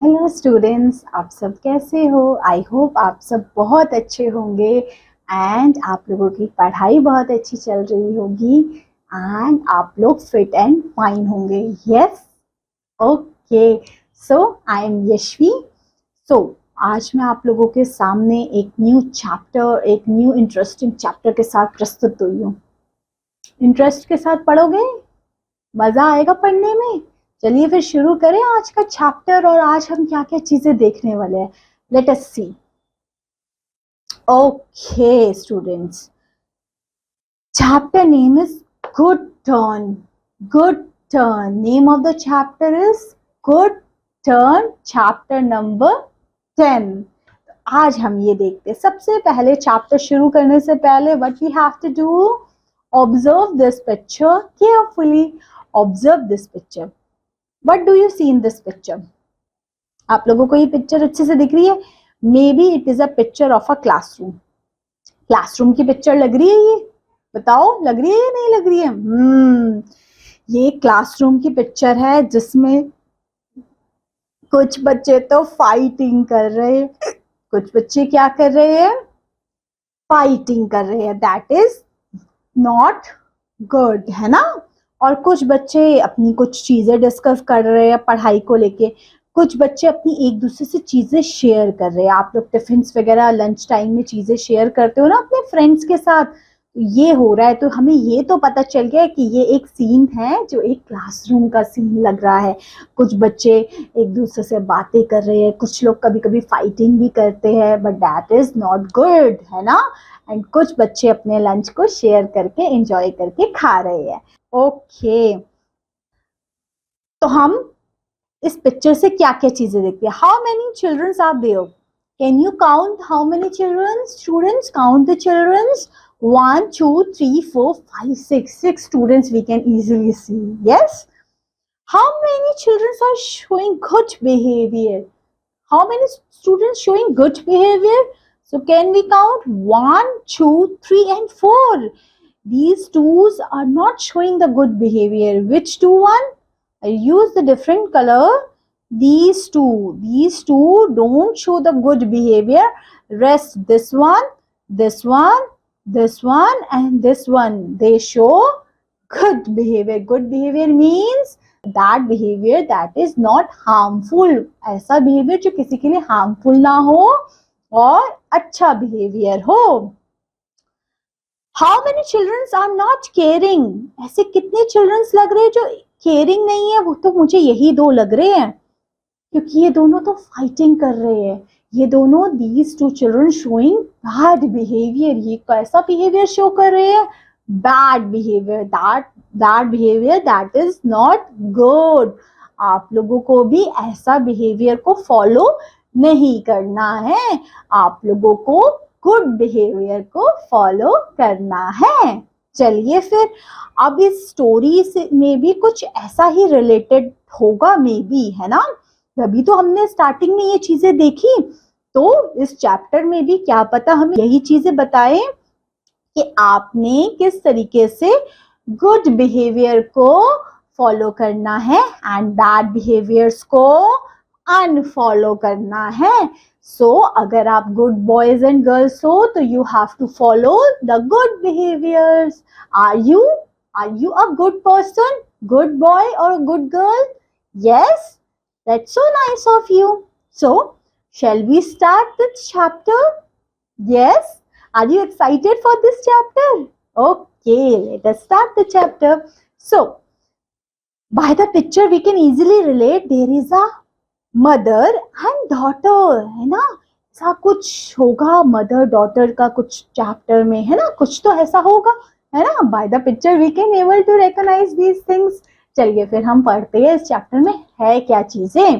Hello students, आप सब कैसे हो? आई होप आप सब बहुत अच्छे होंगे एंड आप लोगों की पढ़ाई बहुत अच्छी चल रही होगी एंड आप लोग फिट एंड फाइन होंगे. Yes, okay. So I am Yashvi. So आज मैं आप लोगों के सामने एक न्यू चैप्टर, एक न्यू इंटरेस्टिंग चैप्टर के साथ प्रस्तुत हुई हूँ. इंटरेस्ट के साथ पढ़ोगे? मजा आएगा पढ़ने में. चलिए फिर शुरू करें आज का चैप्टर. और आज हम क्या क्या चीजें देखने वाले हैं, let us see. Okay students, chapter name is good turn. Good turn, name of the chapter is good turn, chapter number 10. आज हम ये देखते हैं. सबसे पहले चैप्टर शुरू करने से पहले what we have to do, observe this picture carefully. Observe this picture. What do you see in this picture? आप लोगों को ये पिक्चर अच्छे से दिख रही है? May be it is a picture of a classroom. Classroom की पिक्चर लग रही है ये? बताओ, लग रही है या नहीं लग रही है? ये क्लासरूम की पिक्चर है जिसमें कुछ बच्चे तो फाइटिंग कर रहे हैं. कुछ बच्चे क्या कर रहे हैं? फाइटिंग कर रहे हैं. दैट इज नॉट गुड, है ना? और कुछ बच्चे अपनी कुछ चीजें डिस्कस कर रहे हैं पढ़ाई को लेके. कुछ बच्चे अपनी एक दूसरे से चीजें शेयर कर रहे हैं. आप लोग टिफिन्स वगैरह लंच टाइम में चीजें शेयर करते हो ना अपने फ्रेंड्स के साथ. ये हो रहा है तो हमें ये तो पता चल गया कि ये एक सीन है जो एक क्लासरूम का सीन लग रहा है. कुछ बच्चे एक दूसरे से बातें कर रहे हैं. कुछ लोग कभी कभी फाइटिंग भी करते हैं, but that is not good, है ना? एंड कुछ बच्चे अपने लंच को शेयर करके एंजॉय करके खा रहे हैं. ओके, तो हम इस पिक्चर से क्या क्या चीजें देखते हैं? How many childrens are there? Can you count how many childrens? Students, count the childrens. 1 2 3 4 5 6. 6 students we can easily see. Yes. How many children are showing good behavior? How many students showing good behavior? So can we count 1 2 3 and 4? These twos are not showing the good behavior. Which two one? I use the different color. These two don't show the good behavior. Rest, this one, this one, this one and this one, they show good behavior. Good behavior means that behavior that is not harmful. ऐसा behavior जो किसी के लिए harmful ना हो और अच्छा behavior हो. How many children are not caring? ऐसे कितने children लग रहे हैं जो caring नहीं है? वो तो मुझे यही दो लग रहे हैं, क्योंकि ये दोनों तो fighting कर रहे हैं. ये दोनों, these two children showing bad behavior. ये कैसा behavior show कर रहे हैं? Bad behavior. That behavior that is not good. आप लोगों को भी ऐसा behavior को follow नहीं करना है. आप लोगों को गुड बिहेवियर को फॉलो करना है. चलिए फिर, अब इस स्टोरी से में भी कुछ ऐसा ही रिलेटेड होगा मे बी, है ना? तभी तो हमने स्टार्टिंग में ये चीजें देखी. तो इस चैप्टर में भी क्या पता हमें यही चीजें बताए कि आपने किस तरीके से गुड बिहेवियर को फॉलो करना है एंड बैड बिहेवियर्स को अनफॉलो करना है. So, अगर आप good boys and girls हो तो you have to follow the good behaviors. Are you a good person, good boy or a good girl? Yes, that's so nice of you. So, shall we start this chapter? Yes. Are you excited for this chapter? Okay, let us start the chapter. So, by the picture we can easily relate there is a mother and daughter, है ना? ऐसा कुछ होगा mother daughter का कुछ chapter में, है ना? कुछ तो ऐसा होगा, है ना? By the picture we can able to recognise these things. चलिए फिर हम पढ़ते हैं इस चैप्टर में है क्या चीजें.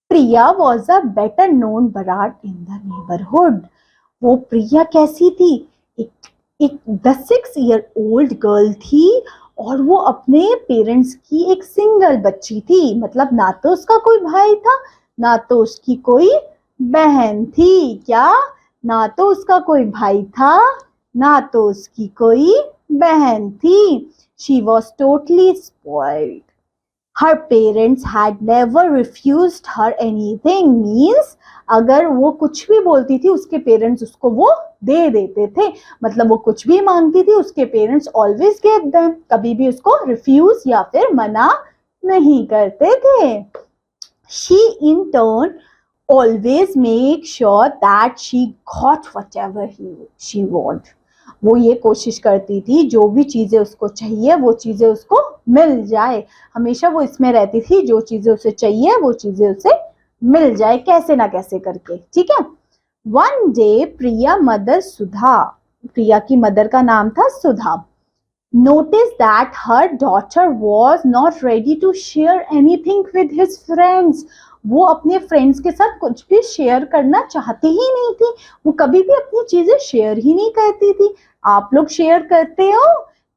Priya was a better known brat in the neighbourhood. वो प्रिया कैसी थी? एक 6 year old गर्ल थी और वो अपने पेरेंट्स की एक सिंगल बच्ची थी. मतलब ना तो उसका कोई भाई था, ना तो उसकी कोई बहन थी. क्या? ना तो उसका कोई भाई था, ना तो उसकी कोई बहन थी. She was totally spoiled. her parents had never refused her anything means अगर वो कुछ भी बोलती थी उसके पेरेंट्स उसको वो दे देते थे, मतलब वो कुछ भी मांगती थी उसके पेरेंट्स ऑलवेज गेव देम, कभी भी उसको रिफ्यूज या फिर मना नहीं करते थे. She in turn always make sure that she got whatever she want. वो ये कोशिश करती थी जो भी चीजें उसको चाहिए वो चीजें उसको मिल जाए, हमेशा वो इसमें रहती थी जो चीजें उसे चाहिए वो चीजें उसे मिल जाए कैसे ना कैसे करके. ठीक है. वन डे प्रिया मदर सुधा, प्रिया की मदर का नाम था सुधा, noticed that her daughter was not ready to share anything with his friends. वो अपने फ्रेंड्स के साथ कुछ भी शेयर करना चाहती ही नहीं थी, वो कभी भी अपनी चीजें शेयर ही नहीं करती थी. आप लोग शेयर करते हो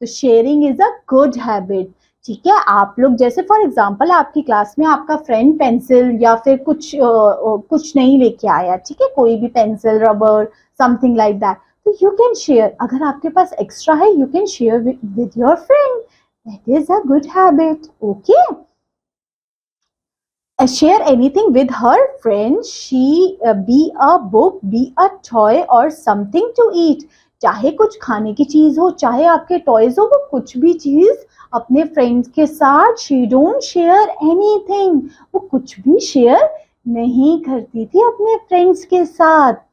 तो sharing is a good habit. ठीक है. आप लोग जैसे फॉर एग्जांपल आपकी क्लास में आपका फ्रेंड पेंसिल या फिर कुछ नहीं लेके आया, ठीक है, कोई भी pencil rubber something like that, तो यू कैन शेयर. अगर आपके पास एक्स्ट्रा है you can share with your friend. That is a good habit. Okay. Share anything with her friends. She be a book, be a toy or something to eat. चाहे कुछ खाने की चीज हो चाहे आपके टॉयज हो, वो कुछ भी चीज अपने फ्रेंड्स के साथ she don't share anything. वो कुछ भी शेयर नहीं करती थी अपने फ्रेंड्स के साथ.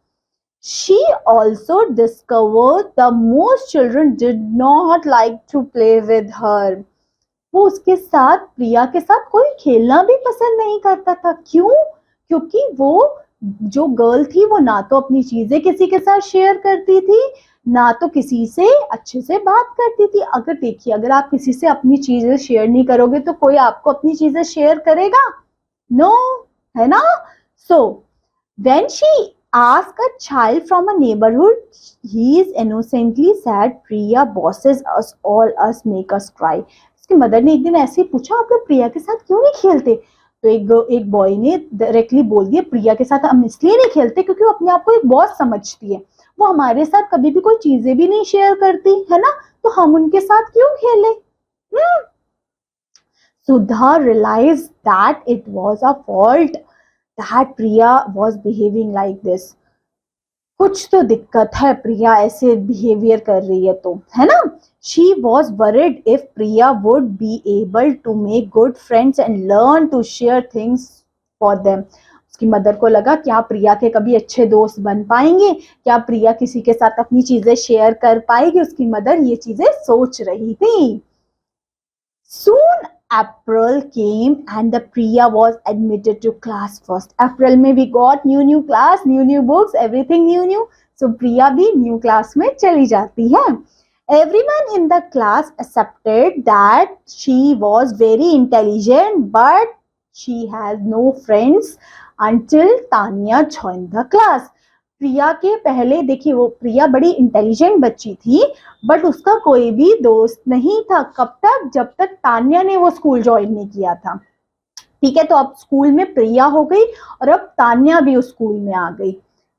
She also discovered the most children did not like to play with her. वो उसके साथ प्रिया के साथ कोई खेलना भी पसंद नहीं करता था. क्यों? क्योंकि वो जो गर्ल थी वो ना तो अपनी चीजें किसी के साथ शेयर करती थी ना तो किसी से अच्छे से बात करती थी. अगर देखिए अगर आप किसी से अपनी चीजें शेयर नहीं करोगे तो कोई आपको अपनी चीजें शेयर करेगा? नो, है ना. So when she asked a child from a neighborhood, he is innocently said, Priya bosses us all, us make us cry. उसकी मदर ने एक दिन ऐसे ही पूछा आप लोग प्रिया के साथ क्यों नहीं खेलते, तो एक बॉय ने डायरेक्टली बोल दिया प्रिया के साथ हम इसलिए नहीं खेलते क्योंकि वो अपने आप को एक बॉस समझती है, वो हमारे साथ कभी भी कोई चीजें भी नहीं शेयर करती है ना, तो हम उनके साथ क्यों खेले. Sudha realized that it was a fault that Priya was behaving like this. कुछ तो दिक्कत है प्रिया ऐसे बिहेवियर कर रही है तो, है ना. She was worried if Priya would be able to make good friends and learn to share things for them. उसकी मदर को लगा क्या प्रिया के कभी अच्छे दोस्त बन पाएंगे, क्या प्रिया किसी के साथ अपनी चीजें शेयर कर पाएगी, उसकी मदर ये चीजें सोच रही थी. Soon April came and the Priya was admitted to class first. April में we got new class, new books, everything new. So Priya भी new class में चली जाती है. Everyone in the class accepted that she was very intelligent, but she has no friends until Tanya joined the class. प्रिया के पहले देखिए वो प्रिया बड़ी इंटेलिजेंट बच्ची थी बट उसका कोई भी दोस्त नहीं था. कब तक? जब तक तान्या ने वो स्कूल ज्वाइन नहीं किया था. ठीक है. तो अब स्कूल में प्रिया हो गई और अब तान्या भी उस स्कूल में आ गई.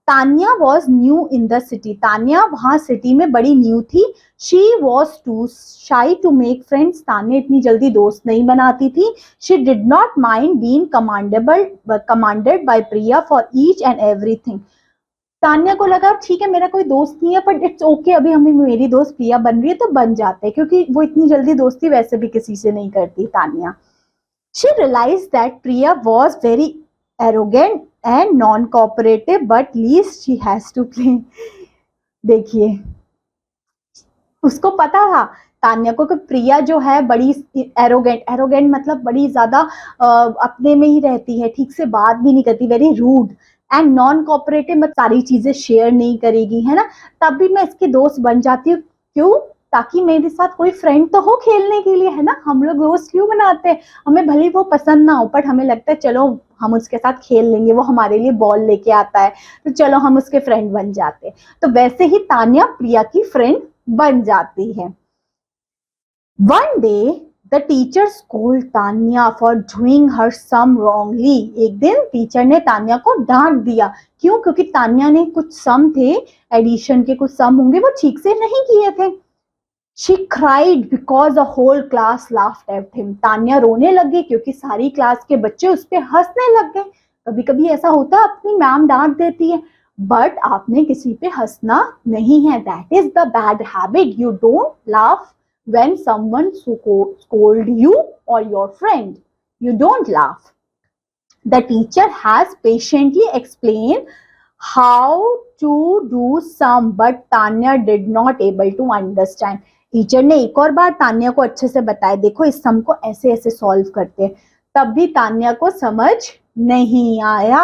Tanya was new in the city. Tanya वहां सिटी में बड़ी न्यू थी. She was too shy to make friends. Tanya इतनी जल्दी दोस्त नहीं बनाती थी. She did not mind being commanded by Priya for each and everything. Tanya को लगा ठीक है मेरा कोई दोस्त नहीं है बट इट्स ओके, अभी हमें मेरी दोस्त प्रिया बन रही है तो बन जाते हैं, क्योंकि वो इतनी जल्दी दोस्ती वैसे भी किसी से नहीं करती Tanya. She realised that Priya was very arrogant and non cooperative but least she has to play. देखिए उसको पता था तान्या को कि प्रिया जो है बड़ी एरोगेंट मतलब बड़ी ज्यादा अपने में ही रहती है, ठीक से बात भी नहीं करती, very rude and non cooperative, मतलब सारी चीजें शेयर नहीं करेगी, है ना. तब भी मैं इसकी दोस्त बन जाती हूँ. क्यों? ताकि मेरे साथ कोई फ्रेंड तो हो खेलने के लिए, है ना. हम लोग दोस्त क्यों बनाते हैं? हमें भले वो पसंद ना हो बट हमें लगता है चलो हम उसके साथ खेल लेंगे, वो हमारे लिए बॉल लेके आता है तो चलो हम उसके फ्रेंड बन जाते हैं. तो वैसे ही तान्या प्रिया की फ्रेंड बन जाती है. One day The teacher scolded Tanya for doing her sum wrongly. एक दिन टीचर ने तान्या को डांट दिया. क्यों? क्योंकि तान्या ने कुछ सम थे, एडिशन के कुछ सम होंगे, वो ठीक से नहीं किए थे. She cried because the whole class laughed at him. Tanya रोने लग गई क्योंकि सारी क्लास के बच्चे उस पे हंसने लग गए. कभी कभी ऐसा होता है, अपनी मैम डांट देती है, बट आपने किसी पे हंसना नहीं है. That is the bad habit. You don't laugh when someone scold you or your friend. You don't laugh. The teacher has patiently explained how to do sum, but Tanya did not able to understand. Teacher ने एक और बार तान्या को अच्छे से बताया, देखो इस सम को ऐसे ऐसे सॉल्व करते हैं, तब भी तान्या को समझ नहीं आया.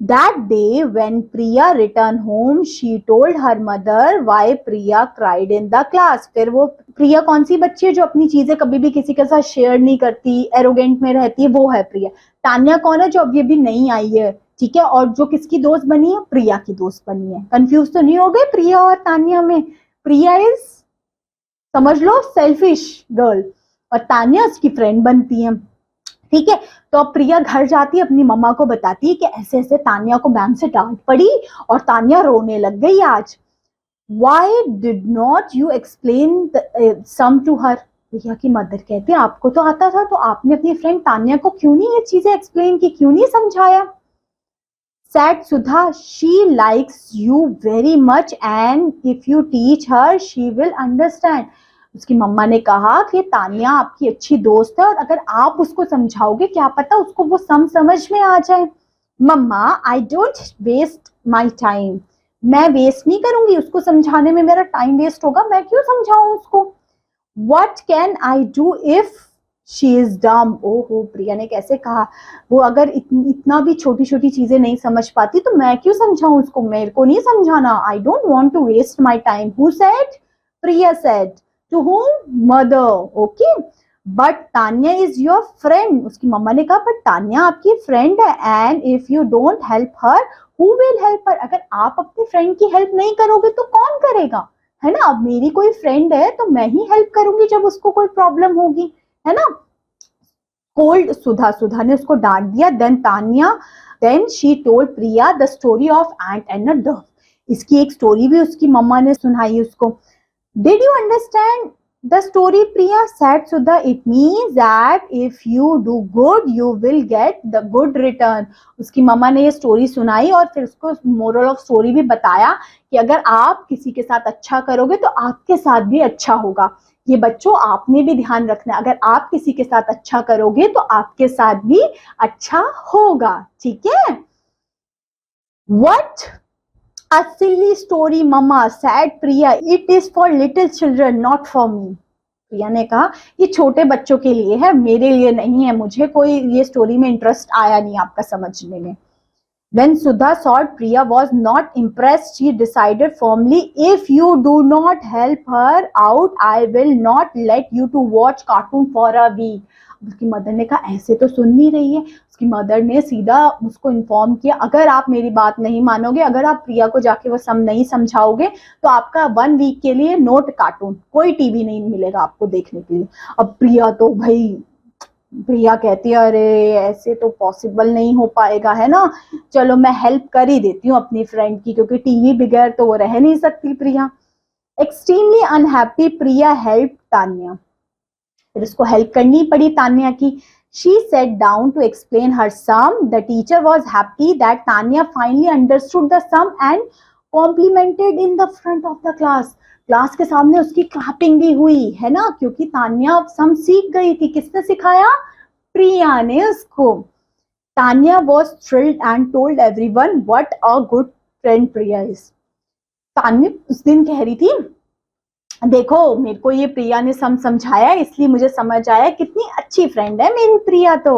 That day when Priya returned home, she told her mother why Priya cried in the class. फिर वो प्रिया कौन सी बच्ची है जो अपनी चीजें कभी भी किसी के साथ शेयर नहीं करती, एरोगेंट में रहती है, वो है प्रिया. तान्या कौन है जो अभी अभी नहीं आई है, ठीक है, और जो किसकी दोस्त बनी है, प्रिया की दोस्त बनी है. कंफ्यूज तो नहीं हो गए प्रिया और तान्या में? प्रिया इज, समझ लो, सेल्फिश गर्ल, और तान्या उसकी फ्रेंड बनती है. ठीक है, तो अब प्रिया घर जाती है, अपनी मम्मा को बताती है कि ऐसे ऐसे तान्या को मैम से डांट पड़ी और तान्या रोने लग गई आज. Why did not you explain the sum to her? प्रिया की मदर कहती है आपको तो आता था, तो आपने अपनी फ्रेंड तान्या को क्यों नहीं ये चीजें एक्सप्लेन की, क्यों नहीं समझाया? Said Sudha, she likes you very much and if you teach her she will understand. उसकी मम्मा ने कहा कि तान्या आपकी अच्छी दोस्त है और अगर आप उसको समझाओगे क्या पता उसको वो समझ में आ जाए. Mamma, I don't waste my time. मैं वेस्ट नहीं करूंगी, उसको समझाने में मेरा टाइम वेस्ट होगा, मैं क्यों समझाऊं उसको. What can I do if she is dumb? ओहो, प्रिया ने कैसे कहा, वो अगर इतना भी छोटी छोटी चीजें नहीं समझ पाती तो मैं क्यों समझाऊं उसको, मेरे को नहीं समझाना. I don't want to waste my time. Who said? Priya said. To whom? Mother. Okay. But Tanya is your friend. उसकी मम्मा ने कहा but तान्या आपकी फ्रेंड है, and if you don't help her, who will help her? अगर आप अपनी friend की help नहीं करोगे तो कौन करेगा, है ना. अब मेरी कोई फ्रेंड है तो मैं ही हेल्प करूंगी जब उसको कोई प्रॉब्लम होगी, है ना. कोल्ड सुधा ने उसको डांट दिया. Then she told Priya the story of ant and a dove. इसकी एक स्टोरी भी उसकी मम्मा ने सुनाई उसको. Did you understand the story, Priya? Said Sudha. It means that if you do good, you will get the good return. उसकी मम्मा ने ये स्टोरी सुनाई और फिर उसको मोरल ऑफ स्टोरी भी बताया कि अगर आप किसी के साथ अच्छा करोगे तो आपके साथ भी अच्छा होगा. ये बच्चों आपने भी ध्यान रखना है, अगर आप किसी के साथ अच्छा करोगे तो आपके साथ भी अच्छा होगा. ठीक है. What? A silly story, Mama, said Priya. It is for little children, not for me. प्रिया ने कहा ये छोटे बच्चों के लिए है, मेरे लिए नहीं है, मुझे कोई ये स्टोरी में इंटरेस्ट आया नहीं आपका समझने में. When Sudha saw Priya was not impressed, she decided firmly, if you do not help her out, I will not let you to watch cartoon for a week. उसकी मदर ने कहा ऐसे तो सुन नहीं रही है. उसकी मदर ने सीधा उसको इन्फॉर्म किया, अगर आप मेरी बात नहीं मानोगे, अगर आप प्रिया को जाके वो नहीं समझाओगे तो आपका 1 वीक के लिए नोट कार्टून, कोई टीवी नहीं मिलेगा आपको देखने के लिए. अब प्रिया तो भाई, प्रिया कहती है अरे ऐसे तो पॉसिबल नहीं हो पाएगा, है ना, चलो मैं हेल्प कर ही देती हूँ अपनी फ्रेंड की, क्योंकि टीवी बगैर तो वो रह नहीं सकती प्रिया. एक्सट्रीमली अनहैप्पी प्रिया हेल्प तान्या. फिर उसको हेल्प करनी पड़ी तान्या की. She sat down to explain her sum. The teacher was happy that Tanya finally understood the sum and complimented in the front of the class. Class के सामने उसकी क्लैपिंग भी हुई, है ना, क्योंकि तान्या सम सीख गई थी. किसने सिखाया? प्रिया ने उसको. Tanya was thrilled and told everyone what a good friend Priya is. Tanya उस दिन कह रही थी देखो मेरे को ये प्रिया ने समझाया इसलिए मुझे समझ आया कितनी अच्छी फ्रेंड है मेरी प्रिया तो.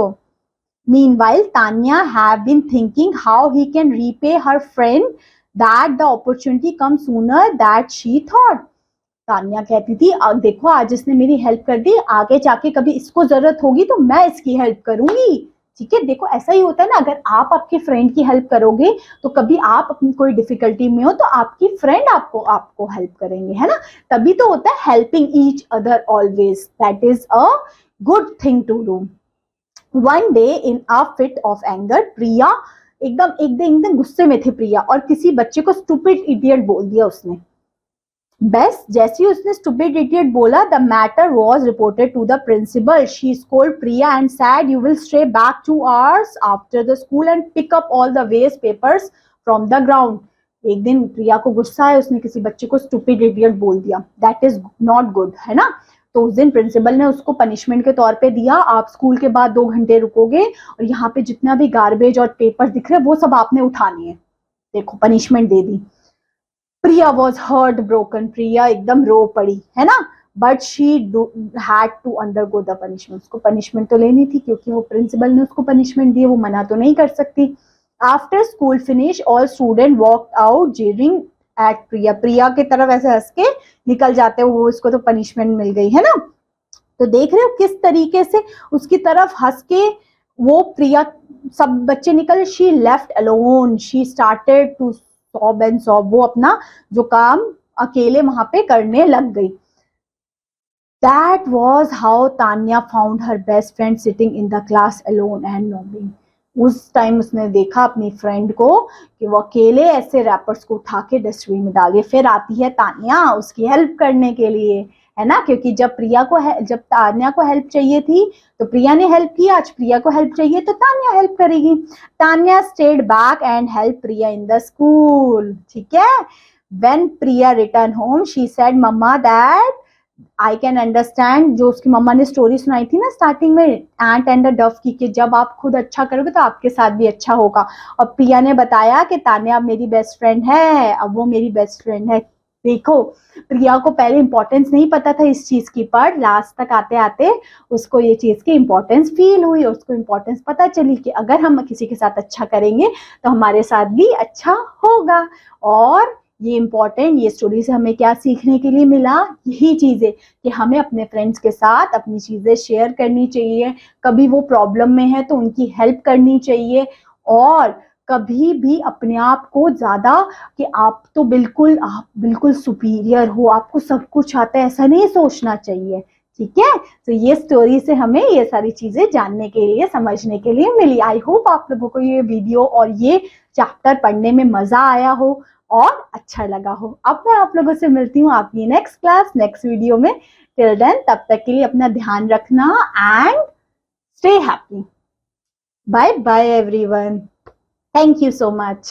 Meanwhile, Tanya have been thinking how he can repay her friend that the opportunity comes sooner that she thought. Tanya कहती थी देखो आज इसने मेरी हेल्प कर दी, आगे जाके कभी इसको जरूरत होगी तो मैं इसकी हेल्प करूंगी. ठीक है, देखो ऐसा ही होता है ना, अगर आप आपके फ्रेंड की हेल्प करोगे तो कभी आप अपनी कोई डिफिकल्टी में हो तो आपकी फ्रेंड आपको हेल्प करेंगे, है ना. तभी तो होता है helping each other always. That is a good thing to do. One day in a fit of anger, Priya एकदम गुस्से में थी प्रिया और किसी बच्चे को स्टूपिड इडियट बोल दिया उसने. बस जैसे ही उसने स्टूपिड इडियट बोला, the matter was reported to the principal. She scolded Priya and said, you will stay back 2 hours after the school and pick up all the waste papers from the ground. एक दिन प्रिया को गुस्सा है, उसने किसी बच्चे को स्टूपिड इडियट बोल दिया. दैट इज नॉट गुड, है ना. तो उस दिन प्रिंसिपल ने उसको पनिशमेंट के तौर पे दिया, आप स्कूल के बाद 2 घंटे रुकोगे और यहाँ पे जितना भी गार्बेज और पेपर दिख रहे हैं वो सब आपने उठानी है. देखो पनिशमेंट दे दी. Priya was hurt broken. Priya एकदम रो पड़ी, है ना. But she had to undergo the punishment. उसको पनिशमेंट तो लेनी थी क्योंकि वो प्रिंसिपल ने उसको पनिशमेंट दी, वो मना तो नहीं कर सकती. After school finish all student walk out jeering at Priya. Priya की तरफ ऐसे हंस के निकल जाते हो, वो इसको तो पनिशमेंट मिल गई, है ना. तो देख रहे हो किस तरीके से उसकी तरफ हंस के वो प्रिया, सब बच्चे निकल. She left alone. She started to sob and sob. वो अपना जो काम अकेले वहां पे करने लग गई. That was how Tanya found her best friend sitting in the class alone and sobbing. उस टाइम उसने देखा अपनी फ्रेंड को कि वो अकेले ऐसे रैपर्स को उठा के डस्टबिन में डाल दिए. फिर आती है तान्या उसकी हेल्प करने के लिए, है ना. क्योंकि जब तान्या को हेल्प चाहिए थी तो प्रिया ने हेल्प की, आज प्रिया को हेल्प चाहिए तो तान्या हेल्प करेगी. Tanya stayed back and help Priya in the school. ठीक है. When Priya returned home, she said, "Mama, Dad, I can understand." जो उसकी मम्मा ने स्टोरी सुनाई थी ना स्टार्टिंग में, एंट एंड द डव की, कि जब आप खुद अच्छा करोगे तो आपके साथ भी अच्छा होगा. और प्रिया ने बताया कि तान्या अब मेरी बेस्ट फ्रेंड है, अब वो मेरी बेस्ट फ्रेंड है. देखो प्रिया को पहले इंपॉर्टेंस नहीं पता था इस चीज की, पर लास्ट तक आते आते उसको ये चीज की इंपॉर्टेंस फील हुई और उसको इंपॉर्टेंस पता चली कि अगर हम किसी के साथ अच्छा करेंगे तो हमारे साथ भी अच्छा होगा. और ये इम्पोर्टेंट, ये स्टोरी से हमें क्या सीखने के लिए मिला, यही चीजें कि हमें अपने फ्रेंड्स के साथ अपनी चीजें शेयर करनी चाहिए. कभी वो प्रॉब्लम में है तो उनकी हेल्प करनी चाहिए. और कभी भी अपने आप को ज्यादा कि आप बिल्कुल सुपीरियर हो, आपको सब कुछ आता है, ऐसा नहीं सोचना चाहिए. ठीक है. तो ये स्टोरी से हमें ये सारी चीजें जानने के लिए, समझने के लिए मिली. आई होप आप लोगों को ये वीडियो और ये चैप्टर पढ़ने में मजा आया हो और अच्छा लगा हो. अब मैं आप लोगों से मिलती हूँ आपकी नेक्स्ट क्लास, नेक्स्ट वीडियो में. टिल देन, तब तक के लिए अपना ध्यान रखना and stay happy. Bye bye everyone. Thank you so much.